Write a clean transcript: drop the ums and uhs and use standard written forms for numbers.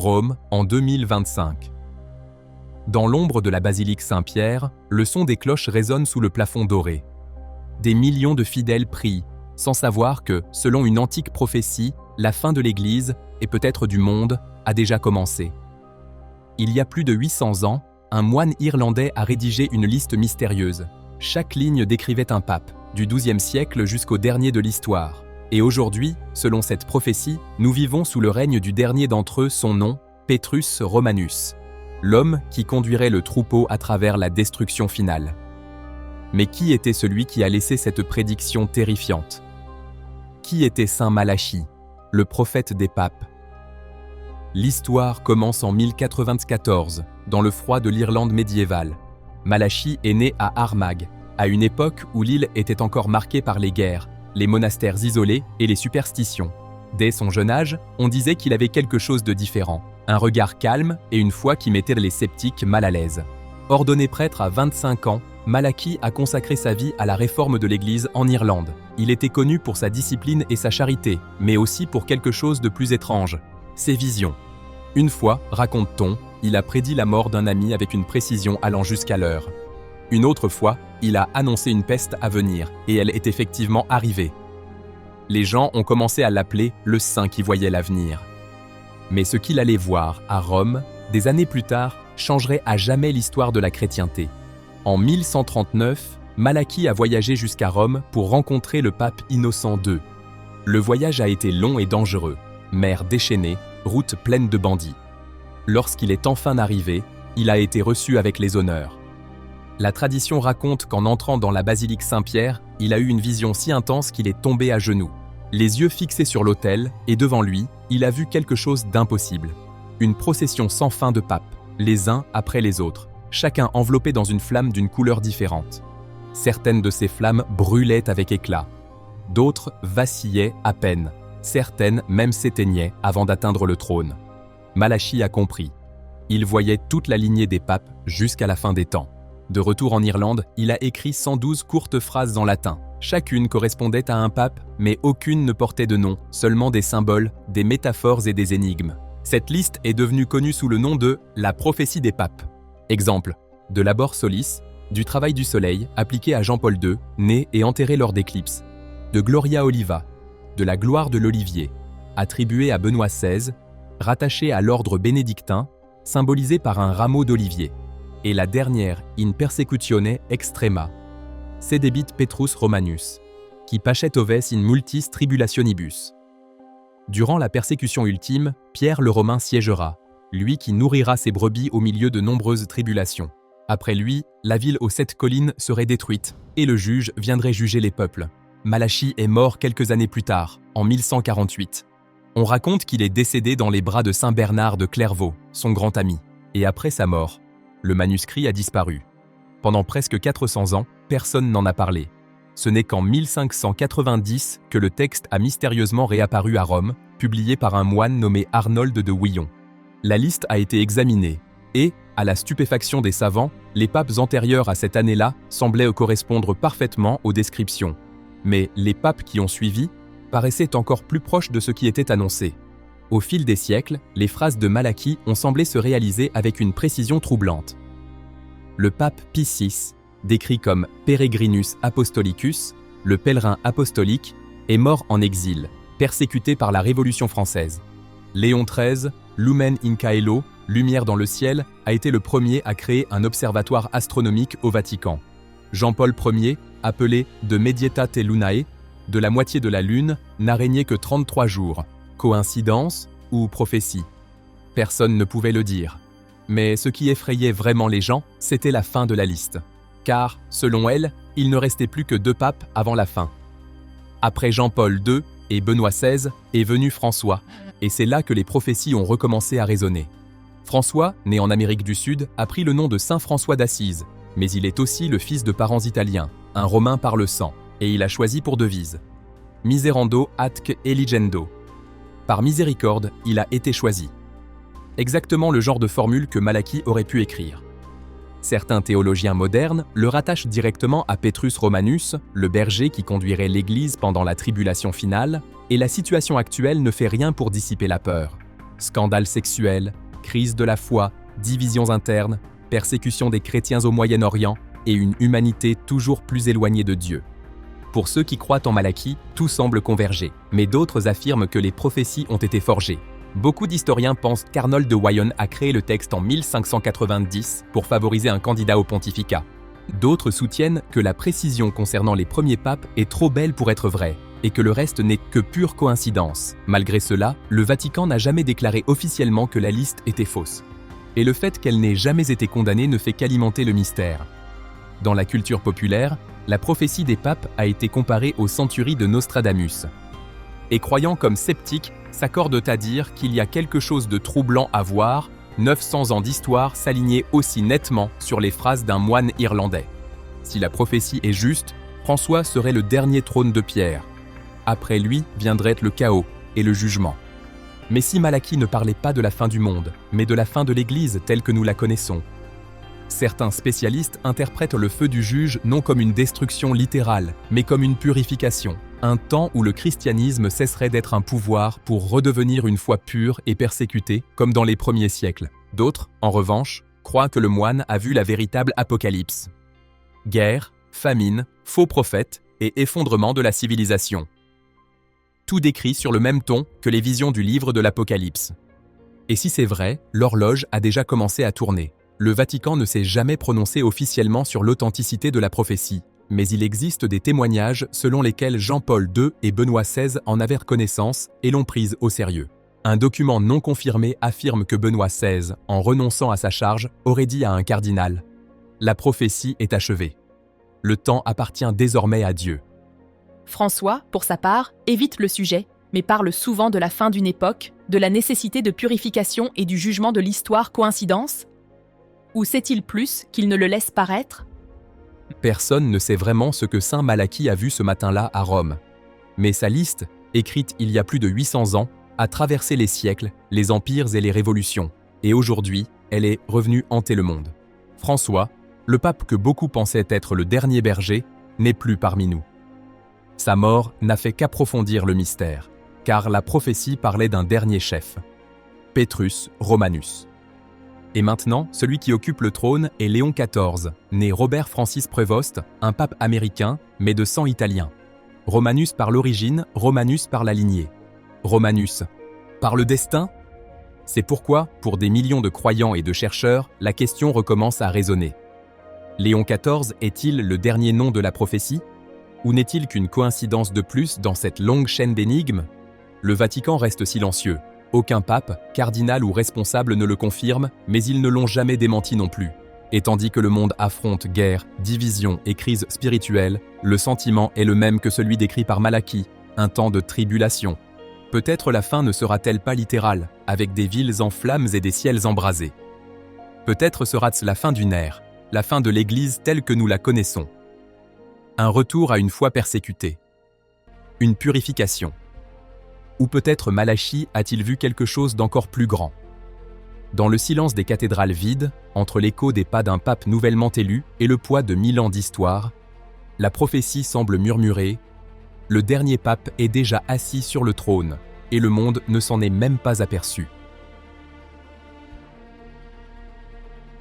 Rome, en 2025. Dans l'ombre de la basilique Saint-Pierre, le son des cloches résonne sous le plafond doré. Des millions de fidèles prient, sans savoir que, selon une antique prophétie, la fin de l'Église, et peut-être du monde, a déjà commencé. Il y a plus de 800 ans, un moine irlandais a rédigé une liste mystérieuse. Chaque ligne décrivait un pape, du XIIe siècle jusqu'au dernier de l'histoire. Et aujourd'hui, selon cette prophétie, nous vivons sous le règne du dernier d'entre eux, son nom, Petrus Romanus, l'homme qui conduirait le troupeau à travers la destruction finale. Mais qui était celui qui a laissé cette prédiction terrifiante? Qui était Saint Malachie, le prophète des papes? L'histoire commence en 1094, dans le froid de l'Irlande médiévale. Malachie est né à Armagh, à une époque où l'île était encore marquée par les guerres, les monastères isolés et les superstitions. Dès son jeune âge, on disait qu'il avait quelque chose de différent, un regard calme et une foi qui mettait les sceptiques mal à l'aise. Ordonné prêtre à 25 ans, Malachie a consacré sa vie à la réforme de l'Église en Irlande. Il était connu pour sa discipline et sa charité, mais aussi pour quelque chose de plus étrange, ses visions. Une fois, raconte-t-on, il a prédit la mort d'un ami avec une précision allant jusqu'à l'heure. Une autre fois, il a annoncé une peste à venir, et elle est effectivement arrivée. Les gens ont commencé à l'appeler le saint qui voyait l'avenir. Mais ce qu'il allait voir à Rome, des années plus tard, changerait à jamais l'histoire de la chrétienté. En 1139, Malachie a voyagé jusqu'à Rome pour rencontrer le pape Innocent II. Le voyage a été long et dangereux, mer déchaînée, route pleine de bandits. Lorsqu'il est enfin arrivé, il a été reçu avec les honneurs. La tradition raconte qu'en entrant dans la basilique Saint-Pierre, il a eu une vision si intense qu'il est tombé à genoux. Les yeux fixés sur l'autel, et devant lui, il a vu quelque chose d'impossible. Une procession sans fin de papes, les uns après les autres, chacun enveloppé dans une flamme d'une couleur différente. Certaines de ces flammes brûlaient avec éclat. D'autres vacillaient à peine. Certaines même s'éteignaient avant d'atteindre le trône. Malachie a compris. Il voyait toute la lignée des papes jusqu'à la fin des temps. De retour en Irlande, il a écrit 112 courtes phrases en latin. Chacune correspondait à un pape, mais aucune ne portait de nom, seulement des symboles, des métaphores et des énigmes. Cette liste est devenue connue sous le nom de « La prophétie des papes ». Exemple, de Labor Solis, du travail du soleil appliqué à Jean-Paul II, né et enterré lors d'éclipses, de Gloria Oliva, de la gloire de l'olivier, attribuée à Benoît XVI, rattachée à l'ordre bénédictin, symbolisée par un rameau d'olivier, et la dernière in persecutione extrema, sedebit Petrus Romanus, qui pacet oves in multis tribulationibus. Durant la persécution ultime, Pierre le Romain siégera, lui qui nourrira ses brebis au milieu de nombreuses tribulations. Après lui, la ville aux 7 collines serait détruite, et le juge viendrait juger les peuples. Malachie est mort quelques années plus tard, en 1148. On raconte qu'il est décédé dans les bras de Saint Bernard de Clairvaux, son grand ami. Et après sa mort, le manuscrit a disparu. Pendant presque 400 ans, personne n'en a parlé. Ce n'est qu'en 1590 que le texte a mystérieusement réapparu à Rome, publié par un moine nommé Arnold de Wyon. La liste a été examinée, et, à la stupéfaction des savants, les papes antérieurs à cette année-là semblaient correspondre parfaitement aux descriptions. Mais les papes qui ont suivi paraissaient encore plus proches de ce qui était annoncé. Au fil des siècles, les phrases de Malachie ont semblé se réaliser avec une précision troublante. Le pape Pie VI, décrit comme Peregrinus Apostolicus, le pèlerin apostolique, est mort en exil, persécuté par la Révolution française. Léon XIII, Lumen in Caelo, lumière dans le ciel, a été le premier à créer un observatoire astronomique au Vatican. Jean-Paul Ier, appelé de Medietate Lunae, de la moitié de la Lune, n'a régné que 33 jours. Coïncidence ou prophétie? Personne ne pouvait le dire. Mais ce qui effrayait vraiment les gens, c'était la fin de la liste. Car, selon elle, il ne restait plus que 2 papes avant la fin. Après Jean-Paul II et Benoît XVI est venu François, et c'est là que les prophéties ont recommencé à résonner. François, né en Amérique du Sud, a pris le nom de Saint François d'Assise, mais il est aussi le fils de parents italiens, un Romain par le sang, et il a choisi pour devise « Miserando atque eligendo ». Par miséricorde, il a été choisi. Exactement le genre de formule que Malachie aurait pu écrire. Certains théologiens modernes le rattachent directement à Petrus Romanus, le berger qui conduirait l'Église pendant la tribulation finale, et la situation actuelle ne fait rien pour dissiper la peur. Scandales sexuels, crise de la foi, divisions internes, persécution des chrétiens au Moyen-Orient et une humanité toujours plus éloignée de Dieu. Pour ceux qui croient en Malachie, tout semble converger, mais d'autres affirment que les prophéties ont été forgées. Beaucoup d'historiens pensent qu'Arnold de Wyon a créé le texte en 1590 pour favoriser un candidat au pontificat. D'autres soutiennent que la précision concernant les premiers papes est trop belle pour être vraie, et que le reste n'est que pure coïncidence. Malgré cela, le Vatican n'a jamais déclaré officiellement que la liste était fausse. Et le fait qu'elle n'ait jamais été condamnée ne fait qu'alimenter le mystère. Dans la culture populaire, la prophétie des papes a été comparée aux centuries de Nostradamus. Et croyants comme sceptiques s'accordent à dire qu'il y a quelque chose de troublant à voir 900 ans d'histoire s'aligner aussi nettement sur les phrases d'un moine irlandais. Si la prophétie est juste, François serait le dernier trône de pierre. Après lui viendrait le chaos et le jugement. Mais si Malachie ne parlait pas de la fin du monde, mais de la fin de l'Église telle que nous la connaissons, certains spécialistes interprètent le feu du juge non comme une destruction littérale, mais comme une purification, un temps où le christianisme cesserait d'être un pouvoir pour redevenir une foi pure et persécutée, comme dans les premiers siècles. D'autres, en revanche, croient que le moine a vu la véritable apocalypse. Guerre, famine, faux prophètes et effondrement de la civilisation. Tout décrit sur le même ton que les visions du livre de l'Apocalypse. Et si c'est vrai, l'horloge a déjà commencé à tourner. Le Vatican ne s'est jamais prononcé officiellement sur l'authenticité de la prophétie, mais il existe des témoignages selon lesquels Jean-Paul II et Benoît XVI en avaient connaissance et l'ont prise au sérieux. Un document non confirmé affirme que Benoît XVI, en renonçant à sa charge, aurait dit à un cardinal « La prophétie est achevée. Le temps appartient désormais à Dieu. » François, pour sa part, évite le sujet, mais parle souvent de la fin d'une époque, de la nécessité de purification et du jugement de l'histoire. Coïncidence ? Ou sait-il plus qu'il ne le laisse paraître ? Personne ne sait vraiment ce que saint Malachie a vu ce matin-là à Rome. Mais sa liste, écrite il y a plus de 800 ans, a traversé les siècles, les empires et les révolutions. Et aujourd'hui, elle est revenue hanter le monde. François, le pape que beaucoup pensaient être le dernier berger, n'est plus parmi nous. Sa mort n'a fait qu'approfondir le mystère, car la prophétie parlait d'un dernier chef, Petrus Romanus. Et maintenant, celui qui occupe le trône est Léon XIV, né Robert Francis Prévost, un pape américain, mais de sang italien. Romanus par l'origine, Romanus par la lignée. Romanus par le destin ? C'est pourquoi, pour des millions de croyants et de chercheurs, la question recommence à résonner. Léon XIV est-il le dernier nom de la prophétie ? Ou n'est-il qu'une coïncidence de plus dans cette longue chaîne d'énigmes ? Le Vatican reste silencieux. Aucun pape, cardinal ou responsable ne le confirme, mais ils ne l'ont jamais démenti non plus. Et tandis que le monde affronte guerre, division et crise spirituelle, le sentiment est le même que celui décrit par Malachie, un temps de tribulation. Peut-être la fin ne sera-t-elle pas littérale, avec des villes en flammes et des ciels embrasés. Peut-être sera-ce la fin d'une ère, la fin de l'Église telle que nous la connaissons. Un retour à une foi persécutée. Une purification. Ou peut-être Malachie a-t-il vu quelque chose d'encore plus grand. Dans le silence des cathédrales vides, entre l'écho des pas d'un pape nouvellement élu et le poids de 1000 ans d'histoire, la prophétie semble murmurer « Le dernier pape est déjà assis sur le trône, et le monde ne s'en est même pas aperçu. »